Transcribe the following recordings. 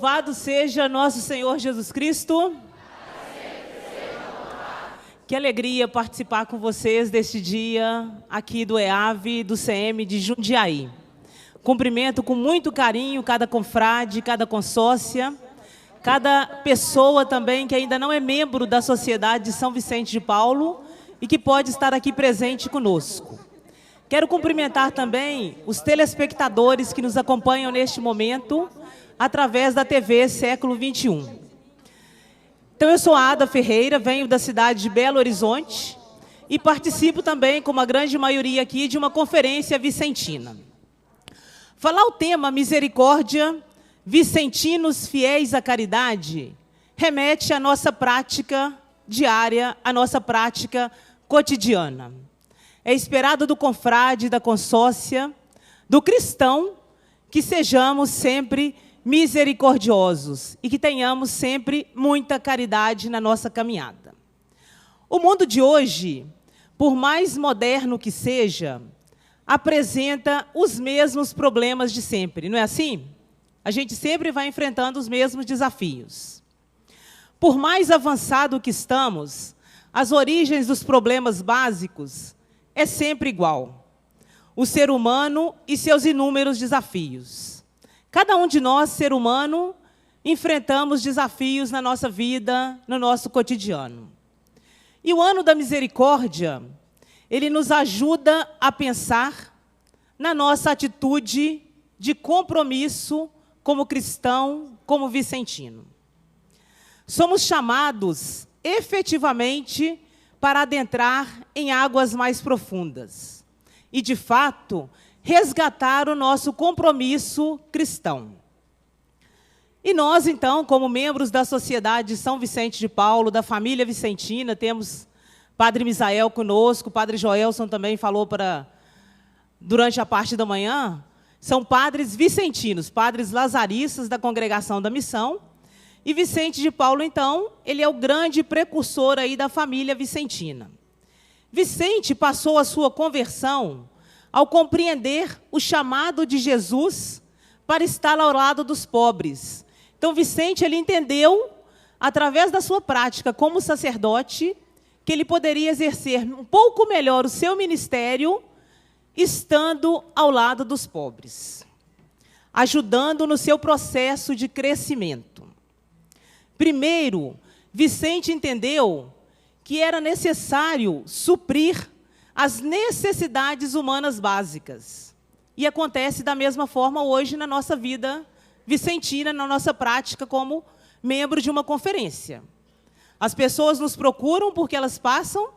Louvado seja nosso Senhor Jesus Cristo. Que alegria participar com vocês deste dia aqui do EAV, do CM de Jundiaí. Cumprimento com muito carinho cada confrade, cada consórcia, cada pessoa também que ainda não é membro da Sociedade de São Vicente de Paulo e que pode estar aqui presente conosco. Quero cumprimentar também os telespectadores que nos acompanham neste momento através da TV Século XXI. Então, eu sou a Ada Ferreira, venho da cidade de Belo Horizonte e participo também, como a grande maioria aqui, de uma conferência vicentina. Falar o tema misericórdia, vicentinos fiéis à caridade, remete à nossa prática diária, à nossa prática cotidiana. É esperado do confrade, da consórcia, do cristão, que sejamos sempre misericordiosos e que tenhamos sempre muita caridade na nossa caminhada. O mundo de hoje, por mais moderno que seja, apresenta os mesmos problemas de sempre, não é assim? A gente sempre vai enfrentando os mesmos desafios. Por mais avançado que estamos, as origens dos problemas básicos é sempre igual. O ser humano e seus inúmeros desafios. Cada um de nós, ser humano, enfrentamos desafios na nossa vida, no nosso cotidiano. E o ano da misericórdia, ele nos ajuda a pensar na nossa atitude de compromisso como cristão, como vicentino. Somos chamados, efetivamente, para adentrar em águas mais profundas. E, de fato, resgatar o nosso compromisso cristão. E nós, então, como membros da Sociedade de São Vicente de Paulo, da família vicentina, temos Padre Misael conosco, Padre Joelson também falou durante a parte da manhã, são padres vicentinos, padres lazaristas da Congregação da Missão, e Vicente de Paulo, então, ele é o grande precursor aí da família vicentina. Vicente passou a sua conversão ao compreender o chamado de Jesus para estar ao lado dos pobres. Então, Vicente, ele entendeu, através da sua prática como sacerdote, que ele poderia exercer um pouco melhor o seu ministério, estando ao lado dos pobres, ajudando no seu processo de crescimento. Primeiro, Vicente entendeu que era necessário suprir as necessidades humanas básicas. E acontece da mesma forma hoje na nossa vida vicentina, na nossa prática como membro de uma conferência. As pessoas nos procuram porque elas passam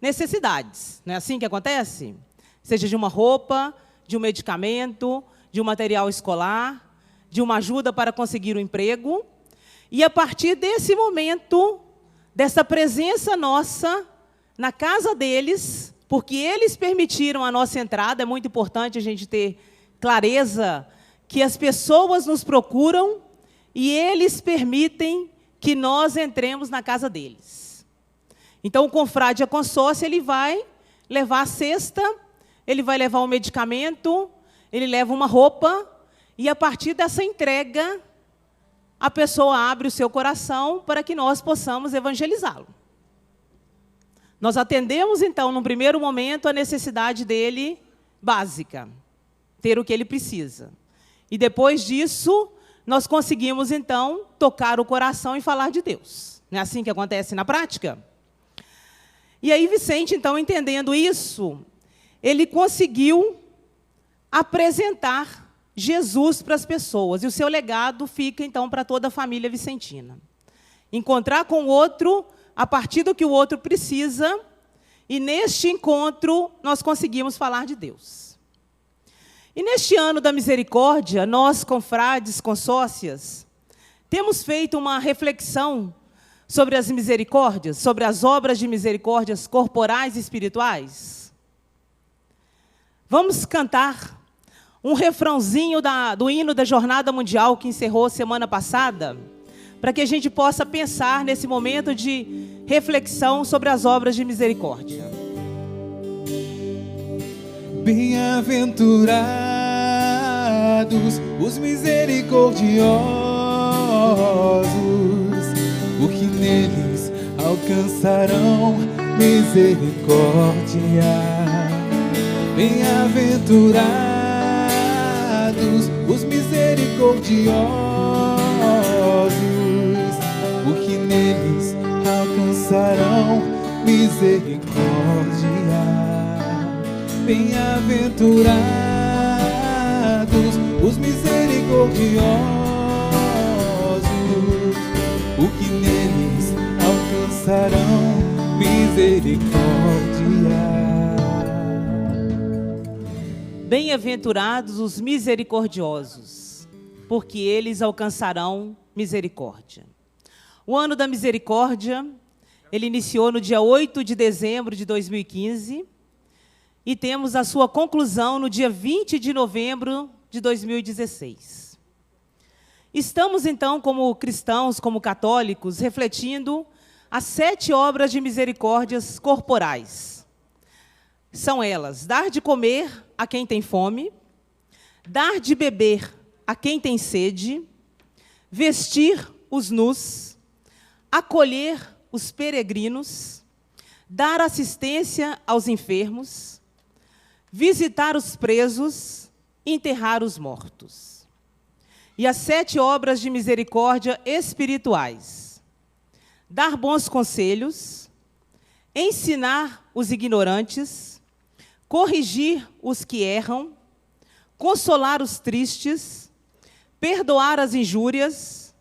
necessidades. Não é assim que acontece? Seja de uma roupa, de um medicamento, de um material escolar, de uma ajuda para conseguir um emprego. E, a partir desse momento, dessa presença nossa na casa deles, porque eles permitiram a nossa entrada, é muito importante a gente ter clareza que as pessoas nos procuram e eles permitem que nós entremos na casa deles. Então, o confrade, a consórcia, ele vai levar a cesta, ele vai levar um medicamento, ele leva uma roupa, e a partir dessa entrega, a pessoa abre o seu coração para que nós possamos evangelizá-lo. Nós atendemos, então, no primeiro momento, a necessidade dele básica, ter o que ele precisa. E depois disso, nós conseguimos, então, tocar o coração e falar de Deus. Não é assim que acontece na prática? E aí, Vicente, então, entendendo isso, ele conseguiu apresentar Jesus para as pessoas. E o seu legado fica, então, para toda a família vicentina. Encontrar com o outro a partir do que o outro precisa, e neste encontro nós conseguimos falar de Deus. E neste ano da misericórdia, nós, confrades, consórcias, temos feito uma reflexão sobre as misericórdias, sobre as obras de misericórdias corporais e espirituais. Vamos cantar um refrãozinho do hino da Jornada Mundial que encerrou semana passada, para que a gente possa pensar nesse momento de reflexão sobre as obras de misericórdia. Bem-aventurados os misericordiosos, alcançarão misericórdia. Bem-aventurados os misericordiosos, porque neles alcançarão misericórdia. Bem-aventurados os misericordiosos, porque neles alcançarão misericórdia. Bem-aventurados os misericordiosos, porque eles alcançarão misericórdia. O ano da misericórdia, ele iniciou no dia 8 de dezembro de 2015 e temos a sua conclusão no dia 20 de novembro de 2016. Estamos, então, como cristãos, como católicos, refletindo as 7 obras de misericórdias corporais. São elas: dar de comer a quem tem fome, dar de beber a quem tem sede, vestir os nus, acolher os peregrinos, dar assistência aos enfermos, visitar os presos, enterrar os mortos. E as 7 obras de misericórdia espirituais: dar bons conselhos, ensinar os ignorantes, corrigir os que erram, consolar os tristes, perdoar as injúrias,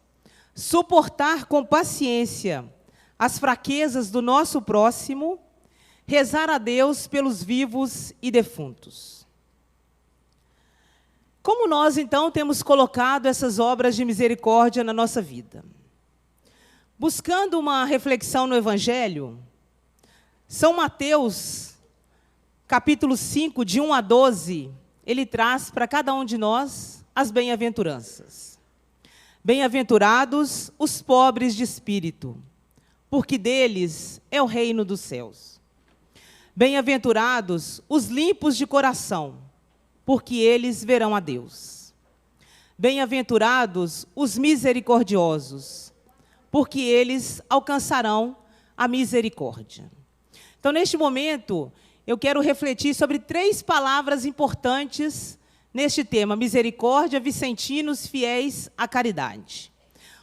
suportar com paciência as fraquezas do nosso próximo, rezar a Deus pelos vivos e defuntos. Como nós, então, temos colocado essas obras de misericórdia na nossa vida? Buscando uma reflexão no Evangelho, São Mateus, capítulo 5, de 1 a 12, ele traz para cada um de nós as bem-aventuranças. Bem-aventurados os pobres de espírito, porque deles é o reino dos céus. Bem-aventurados os limpos de coração, porque eles verão a Deus. Bem-aventurados os misericordiosos, porque eles alcançarão a misericórdia. Então, neste momento, eu quero refletir sobre 3 palavras importantes neste tema: misericórdia, vicentinos fiéis à caridade.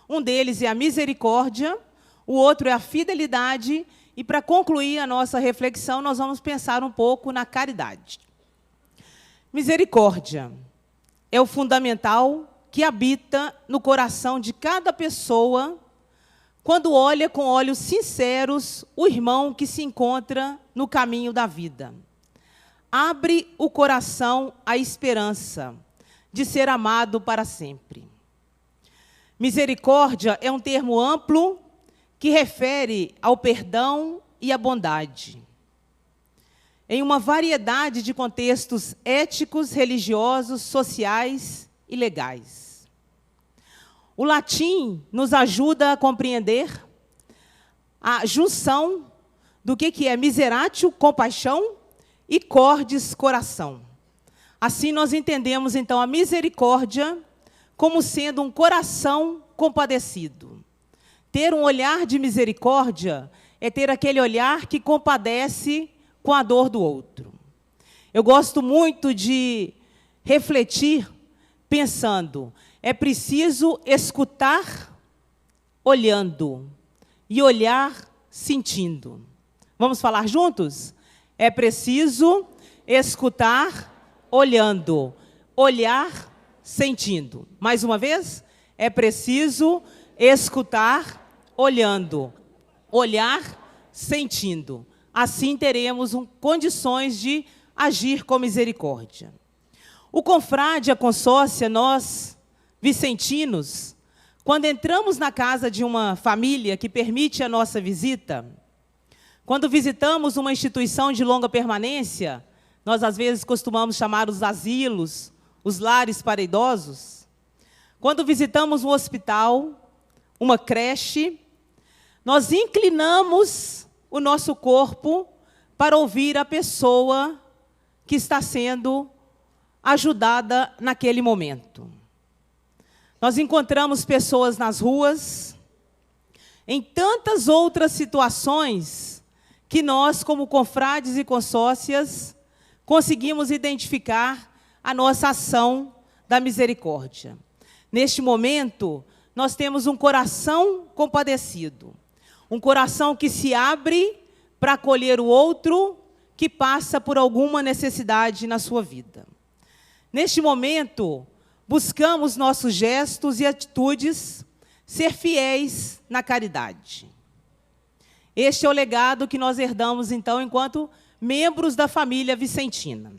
Um deles é a misericórdia, o outro é a fidelidade, e para concluir a nossa reflexão, nós vamos pensar um pouco na caridade. Misericórdia é o fundamental que habita no coração de cada pessoa quando olha com olhos sinceros o irmão que se encontra no caminho da vida. Abre o coração à esperança de ser amado para sempre. Misericórdia é um termo amplo que refere ao perdão e à bondade. Em uma variedade de contextos éticos, religiosos, sociais e legais. O latim nos ajuda a compreender a junção do que é miseratio, compaixão, e cordis, coração. Assim nós entendemos, então, a misericórdia como sendo um coração compadecido. Ter um olhar de misericórdia é ter aquele olhar que compadece com a dor do outro. Eu gosto muito de refletir pensando: é preciso escutar olhando e olhar sentindo. Vamos falar juntos? É preciso escutar olhando, olhar sentindo. Mais uma vez, é preciso escutar olhando, olhar sentindo. Assim teremos condições de agir com misericórdia. O confrade, a consórcia, nós, vicentinos, quando entramos na casa de uma família que permite a nossa visita, quando visitamos uma instituição de longa permanência, nós às vezes costumamos chamar os asilos, os lares para idosos. Quando visitamos um hospital, uma creche, nós inclinamos o nosso corpo para ouvir a pessoa que está sendo ajudada naquele momento. Nós encontramos pessoas nas ruas, em tantas outras situações que nós, como confrades e consórcias, conseguimos identificar a nossa ação da misericórdia. Neste momento, nós temos um coração compadecido, um coração que se abre para acolher o outro que passa por alguma necessidade na sua vida. Neste momento, buscamos nossos gestos e atitudes ser fiéis na caridade. Este é o legado que nós herdamos, então, enquanto membros da família vicentina.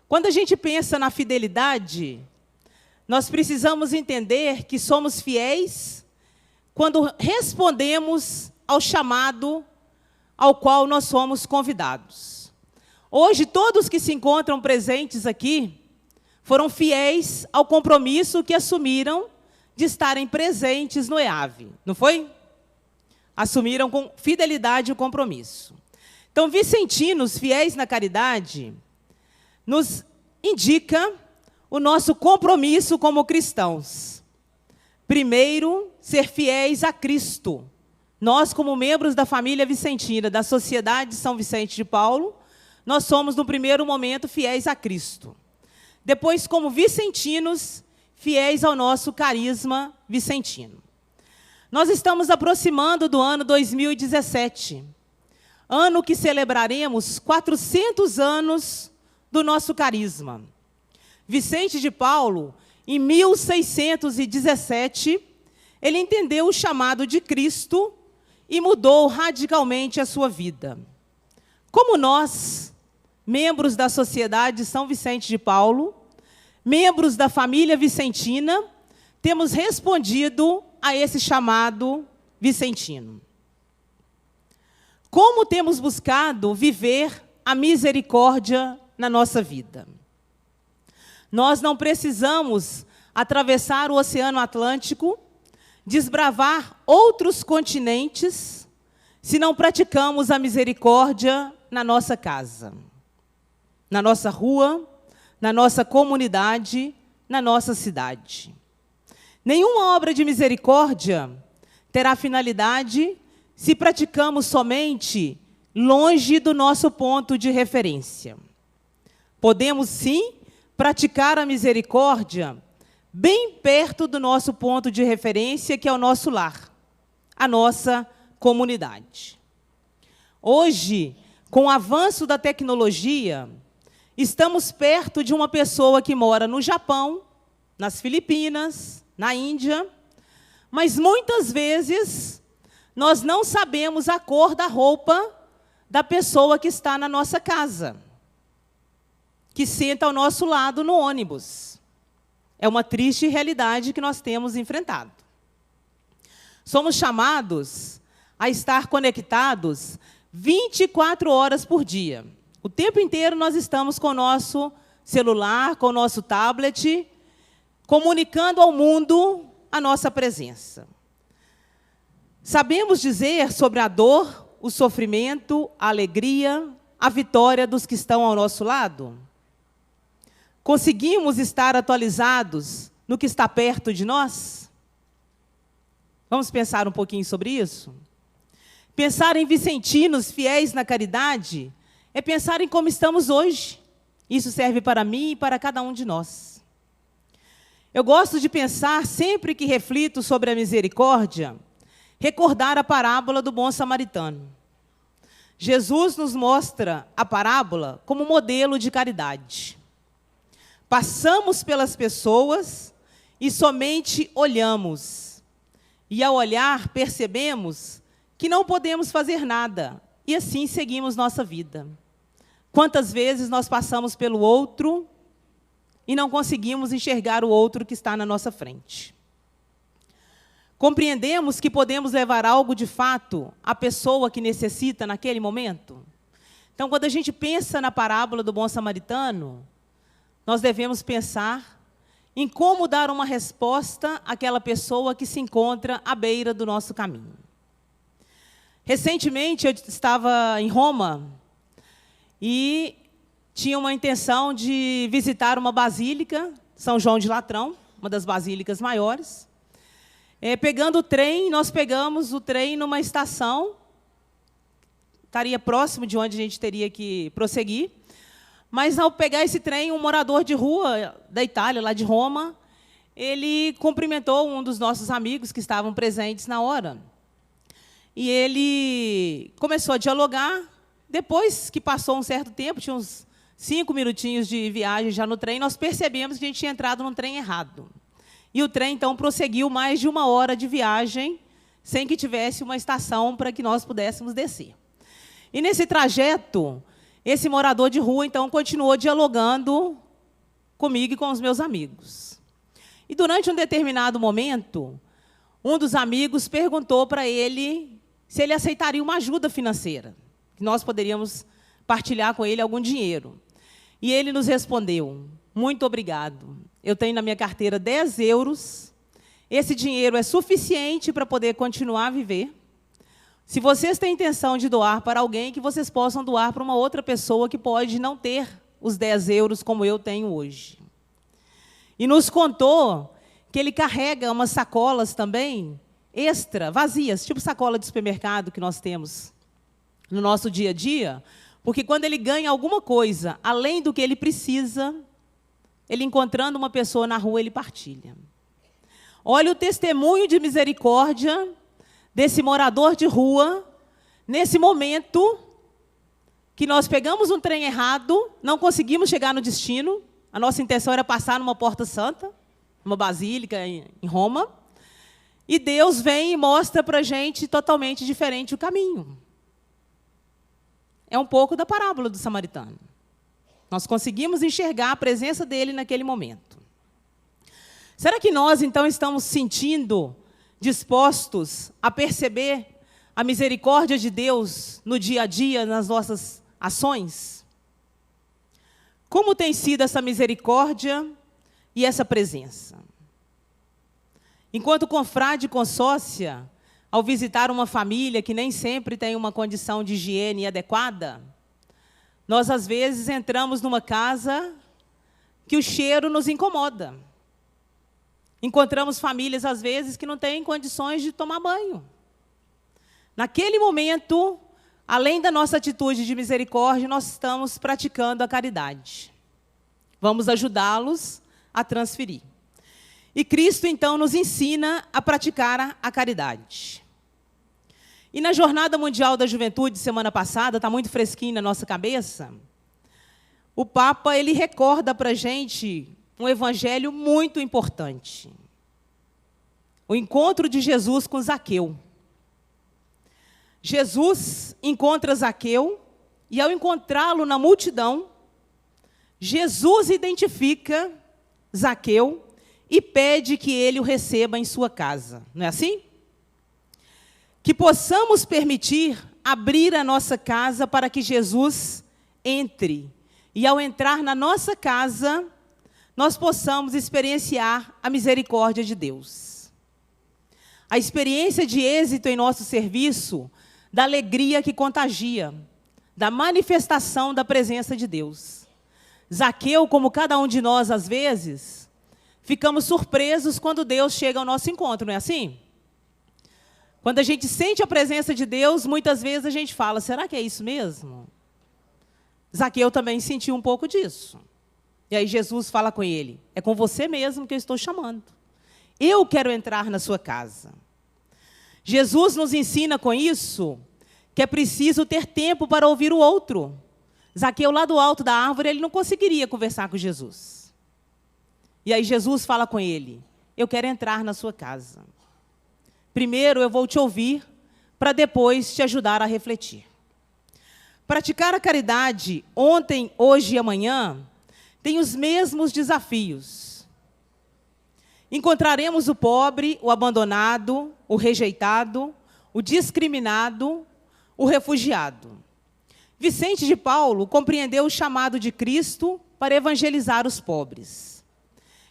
Quando a gente pensa na fidelidade, nós precisamos entender que somos fiéis quando respondemos ao chamado ao qual nós somos convidados. Hoje, todos que se encontram presentes aqui foram fiéis ao compromisso que assumiram de estarem presentes no EAV, não foi? Assumiram com fidelidade o compromisso. Então, vicentinos fiéis na caridade nos indica o nosso compromisso como cristãos. Primeiro, ser fiéis a Cristo. Nós, como membros da família vicentina, da Sociedade de São Vicente de Paulo, nós somos, no primeiro momento, fiéis a Cristo. Depois, como vicentinos, fiéis ao nosso carisma vicentino. Nós estamos aproximando do ano 2017, ano que celebraremos 400 anos do nosso carisma. Vicente de Paulo, em 1617, ele entendeu o chamado de Cristo e mudou radicalmente a sua vida. Como nós, membros da Sociedade de São Vicente de Paulo, membros da família vicentina, temos respondido a esse chamado vicentino. Como temos buscado viver a misericórdia na nossa vida? Nós não precisamos atravessar o Oceano Atlântico, desbravar outros continentes, se não praticamos a misericórdia na nossa casa, na nossa rua, na nossa comunidade, na nossa cidade. Nenhuma obra de misericórdia terá finalidade se praticamos somente longe do nosso ponto de referência. Podemos, sim, praticar a misericórdia bem perto do nosso ponto de referência, que é o nosso lar, a nossa comunidade. Hoje, com o avanço da tecnologia, estamos perto de uma pessoa que mora no Japão, nas Filipinas, na Índia, mas muitas vezes nós não sabemos a cor da roupa da pessoa que está na nossa casa, que senta ao nosso lado no ônibus. É uma triste realidade que nós temos enfrentado. Somos chamados a estar conectados 24 horas por dia. O tempo inteiro nós estamos com o nosso celular, com o nosso tablet, comunicando ao mundo a nossa presença. Sabemos dizer sobre a dor, o sofrimento, a alegria, a vitória dos que estão ao nosso lado? Conseguimos estar atualizados no que está perto de nós? Vamos pensar um pouquinho sobre isso? Pensar em vicentinos fiéis na caridade é pensar em como estamos hoje. Isso serve para mim e para cada um de nós. Eu gosto de pensar, sempre que reflito sobre a misericórdia, recordar a parábola do bom samaritano. Jesus nos mostra a parábola como modelo de caridade. Passamos pelas pessoas e somente olhamos. E, ao olhar, percebemos que não podemos fazer nada. E assim seguimos nossa vida. Quantas vezes nós passamos pelo outro e não conseguimos enxergar o outro que está na nossa frente? Compreendemos que podemos levar algo de fato à pessoa que necessita naquele momento? Então, quando a gente pensa na parábola do bom samaritano, nós devemos pensar em como dar uma resposta àquela pessoa que se encontra à beira do nosso caminho. Recentemente, eu estava em Roma e tinha uma intenção de visitar uma basílica, São João de Latrão, uma das basílicas maiores. Pegando o trem, nós pegamos o trem numa estação, estaria próximo de onde a gente teria que prosseguir, mas ao pegar esse trem, um morador de rua da Itália, lá de Roma, ele cumprimentou um dos nossos amigos que estavam presentes na hora. E ele começou a dialogar. Depois que passou um certo tempo, tinha uns 5 minutinhos de viagem já no trem, nós percebemos que a gente tinha entrado num trem errado. E o trem, então, prosseguiu mais de 1 hora de viagem, sem que tivesse uma estação para que nós pudéssemos descer. E, nesse trajeto, esse morador de rua, então, continuou dialogando comigo e com os meus amigos. E, durante um determinado momento, um dos amigos perguntou para ele se ele aceitaria uma ajuda financeira, que nós poderíamos partilhar com ele algum dinheiro. E ele nos respondeu: muito obrigado. Eu tenho na minha carteira 10 euros. Esse dinheiro é suficiente para poder continuar a viver. Se vocês têm intenção de doar para alguém, que vocês possam doar para uma outra pessoa que pode não ter os 10 euros como eu tenho hoje. E nos contou que ele carrega umas sacolas também, extra, vazias, tipo sacola de supermercado que nós temos no nosso dia a dia, porque quando ele ganha alguma coisa, além do que ele precisa, ele encontrando uma pessoa na rua, ele partilha. Olha o testemunho de misericórdia desse morador de rua, nesse momento que nós pegamos um trem errado, não conseguimos chegar no destino, a nossa intenção era passar numa porta santa, uma basílica em Roma, e Deus vem e mostra para a gente totalmente diferente o caminho. É um pouco da parábola do samaritano. Nós conseguimos enxergar a presença dele naquele momento. Será que nós, então, estamos sentindo dispostos a perceber a misericórdia de Deus no dia a dia, nas nossas ações? Como tem sido essa misericórdia e essa presença? Enquanto confrade e consórcia, ao visitar uma família que nem sempre tem uma condição de higiene adequada, nós, às vezes, entramos numa casa que o cheiro nos incomoda. Encontramos famílias, às vezes, que não têm condições de tomar banho. Naquele momento, além da nossa atitude de misericórdia, nós estamos praticando a caridade. Vamos ajudá-los a transferir. E Cristo, então, nos ensina a praticar a caridade. E na Jornada Mundial da Juventude, semana passada, está muito fresquinho na nossa cabeça, o Papa ele recorda para a gente um evangelho muito importante. O encontro de Jesus com Zaqueu. Jesus encontra Zaqueu e, ao encontrá-lo na multidão, Jesus identifica Zaqueu e pede que ele o receba em sua casa. Não é assim? Que possamos permitir abrir a nossa casa para que Jesus entre. E, ao entrar na nossa casa, nós possamos experienciar a misericórdia de Deus. A experiência de êxito em nosso serviço, da alegria que contagia, da manifestação da presença de Deus. Zaqueu, como cada um de nós, às vezes, ficamos surpresos quando Deus chega ao nosso encontro, não é assim? Quando a gente sente a presença de Deus, muitas vezes a gente fala, será que é isso mesmo? Zaqueu também sentiu um pouco disso. E aí Jesus fala com ele, é com você mesmo que eu estou chamando. Eu quero entrar na sua casa. Jesus nos ensina com isso que é preciso ter tempo para ouvir o outro. Zaqueu, lá do alto da árvore, ele não conseguiria conversar com Jesus. E aí Jesus fala com ele, eu quero entrar na sua casa. Primeiro eu vou te ouvir, para depois te ajudar a refletir. Praticar a caridade, ontem, hoje e amanhã, tem os mesmos desafios. Encontraremos o pobre, o abandonado, o rejeitado, o discriminado, o refugiado. Vicente de Paulo compreendeu o chamado de Cristo para evangelizar os pobres.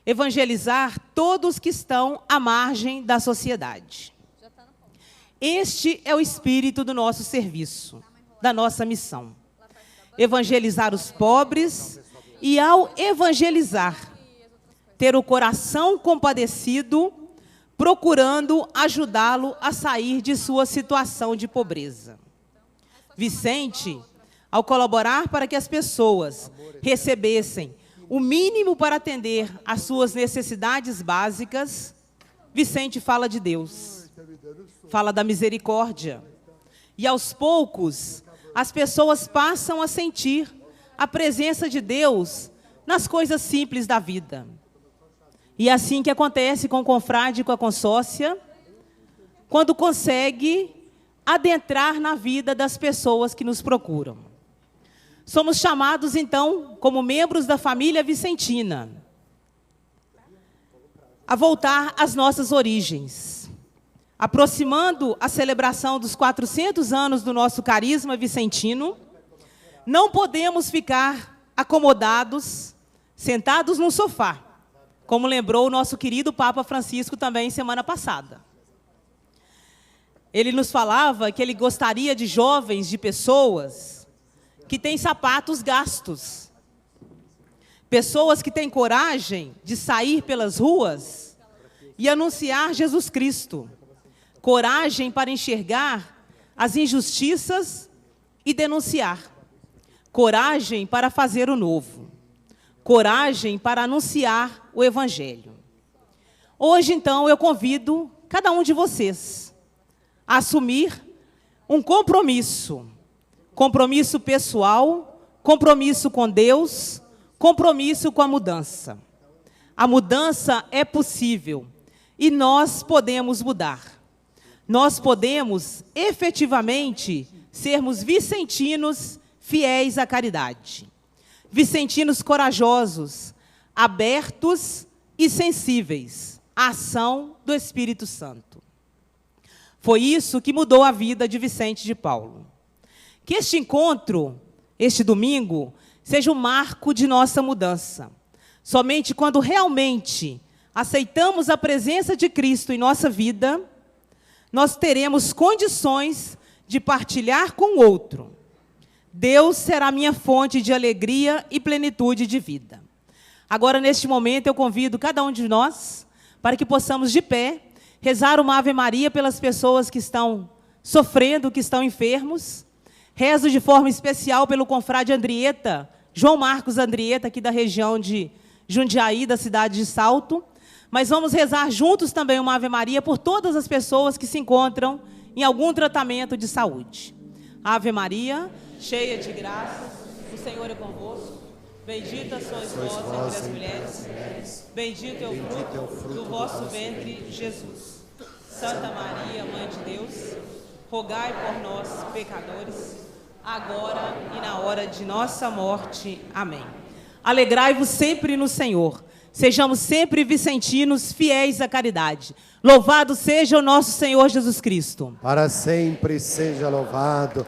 Evangelizar todos que estão à margem da sociedade. Este é o espírito do nosso serviço, da nossa missão. Evangelizar os pobres e, ao evangelizar, ter o coração compadecido procurando ajudá-lo a sair de sua situação de pobreza. Vicente, ao colaborar para que as pessoas recebessem o mínimo para atender às suas necessidades básicas, Vicente fala de Deus, fala da misericórdia. E aos poucos, as pessoas passam a sentir a presença de Deus nas coisas simples da vida. E é assim que acontece com o confrade e com a consórcia, quando consegue adentrar na vida das pessoas que nos procuram. Somos chamados, então, como membros da família vicentina, a voltar às nossas origens, aproximando a celebração dos 400 anos do nosso carisma vicentino. Não podemos ficar acomodados, sentados num sofá, como lembrou o nosso querido Papa Francisco também semana passada. Ele nos falava que ele gostaria de jovens, de pessoas que têm sapatos gastos, pessoas que têm coragem de sair pelas ruas e anunciar Jesus Cristo, coragem para enxergar as injustiças e denunciar, coragem para fazer o novo, coragem para anunciar o Evangelho. Hoje, então, eu convido cada um de vocês a assumir um compromisso pessoal, compromisso com Deus, compromisso com a mudança. A mudança é possível e nós podemos mudar. Nós podemos, efetivamente, sermos vicentinos fiéis à caridade. Vicentinos corajosos, abertos e sensíveis à ação do Espírito Santo. Foi isso que mudou a vida de Vicente de Paulo. Que este encontro, este domingo, seja o marco de nossa mudança. Somente quando realmente aceitamos a presença de Cristo em nossa vida, nós teremos condições de partilhar com o outro. Deus será minha fonte de alegria e plenitude de vida. Agora, neste momento, eu convido cada um de nós para que possamos, de pé, rezar uma Ave Maria pelas pessoas que estão sofrendo, que estão enfermos. Rezo de forma especial pelo confrade Andrieta, João Marcos Andrieta, aqui da região de Jundiaí, da cidade de Salto. Mas vamos rezar juntos também uma Ave Maria por todas as pessoas que se encontram em algum tratamento de saúde. Ave Maria, cheia de graça, o Senhor é convosco. Bendita sois vós entre as mulheres, bendito é o fruto do vosso ventre, Jesus. Santa Maria, Mãe de Deus, rogai por nós, pecadores, agora e na hora de nossa morte. Amém. Alegrai-vos sempre no Senhor. Sejamos sempre vicentinos, fiéis à caridade. Louvado seja o nosso Senhor Jesus Cristo. Para sempre seja louvado.